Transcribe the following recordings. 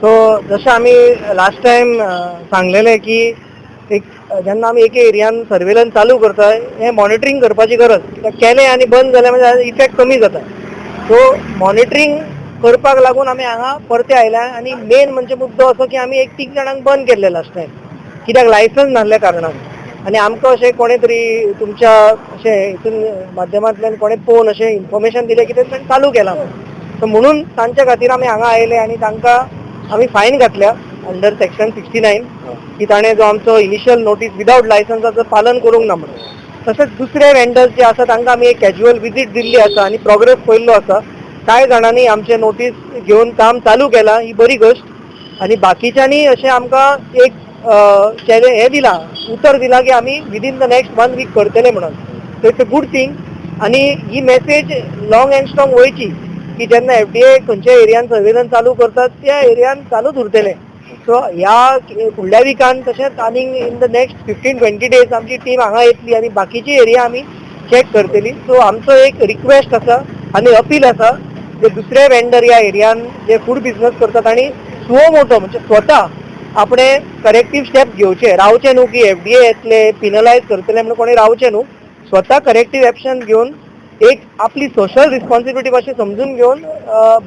So जसं आम्ही last time सांगलेले की एक जेन्ना आमी एक एरियान सर्वेलन्स चालू करता हे मॉनिटरींग करपाची गरज, केलें आनी बंद जालें म्हणजे इफेक्ट कमी जाता. सो मॉनिटरींग करपाक लागून आमी हांगा परते आयल्या आनी मेन म्हणजे मुद्दो असो की आमी एक 3 जाणांक बंद केल्ले लास्ट टायम, कित्याक लायसन्स नासल्या कारणान. आनी आमकां अशें कोणें तरी तुमच्या अशें हितून माध्यमांतल्यान कोणें पळोवन अशें इन्फॉर्मेशन दिलें की तें चालू केलां. सो म्हणून तांच्या खातीर आमी हांगा आयले आनी तांकां आमी फायन घातल्या अंडर सेक्शन 69 की ताणें जो आमचो इनिशियल नोटीस विदाउट लायसन्साचो पालन करूंक ना म्हणून. तशेंच दुसरे वेंडर्स जे आसा तांकां आमी एक कॅज्युअल विजीट दिल्ली आसा आनी प्रोग्रेस पळयल्लो आसा. कांय जाणांनी आमचे नोटीस घेवन काम चालू केलां, ही बरी गोश्ट. आनी बाकीच्यांनी अशें आमकां एक हें दिलां, उतर दिलां की आमी विदीन द नेक्स्ट 1 वीक करतले म्हणून. So it's a good thing. आनी ही मेसेज लाँग एंड स्ट्रॉंग वयची की जेन्ना FDA खंयच्या एरियान सर्वेलन्स चालू करतात त्या एरियान चालूच उरतले. सो ह्या फुडल्या विकान तशेंच आनी इन द नेक्स्ट 15-20 डेज आमची टीम हांगा येतली आनी बाकीची एरिया आमी चॅक करतली. सो आमचो एक रिक्वेस्ट आसा आनी अपील आसा जे दुसरे वेंडर ह्या एरियान जे फूड बिझनस करतात आनी सुओ मोटो म्हणजे स्वता आपणे करेक्टीव स्टेप घेवचे, रावचे न्हू की FDA येतले पिनलायज करतले म्हणून कोणी रावचे न्हू. स्वता करेक्टीव एक्शन घेवन एक आपली सोशल रिस्पॉन्सिबिलिटी कशी समजून घेवन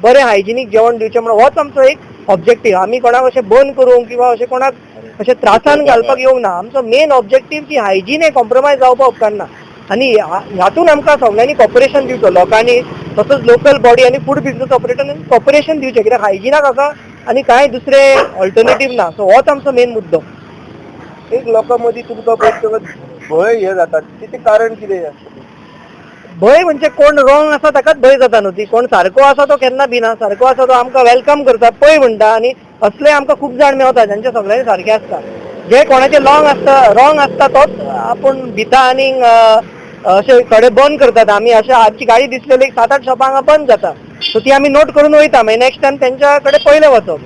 बरें हायजिनीक जेवण दिवचें म्हणून होच आमचो एक ऑब्जेक्टीव. आमी कोणाक अशें बंद करूंक किंवा अशें कोणाक अशें त्रासान घालपाक येवंक ना. आमचो मेन ऑब्जेक्टीव की हायजीन हे कॉम्प्रोमायज जावपाक उपकारना. आनी ह्यातून आमकां सगळ्यांनी कॉपरेशन दिवचो, लोकांनी तसोच लोकल बॉडी आनी फूड बिझनस ऑपरेटरांनी कॉपरेशन दिवचें, कित्याक हायजिनाक आसा आनी कांय दुसरे ऑल्टरनेटीव ना. सो होच आमचो मेन मुद्दो. एक लोकां मदीं तुमकां पळयत भंय हे जाता, तेचें कारण कितें? भंय म्हणजे कोण रॉंग आसा ताकाच भंय जाता न्हू. ती कोण सारको आसा तो केन्ना भिना, सारको आसा तो आमकां वेलकम करता, पळय म्हणटा. आनी असले आमकां खूब जाण मेवता जांचे सगळ्यांनी सारकें आसता. जे कोणाचे रॉंग आसता तोच आपूण भिता आनी अशे थोडे बंद करतात. आमी अशें आमची गाडी दिसलेली 7-8 शॉपां हांगा बंद जाता. सो ती आमी नोट करून वयता, मागीर नेक्स्ट टायम तेंच्या कडेन पयलें वचप.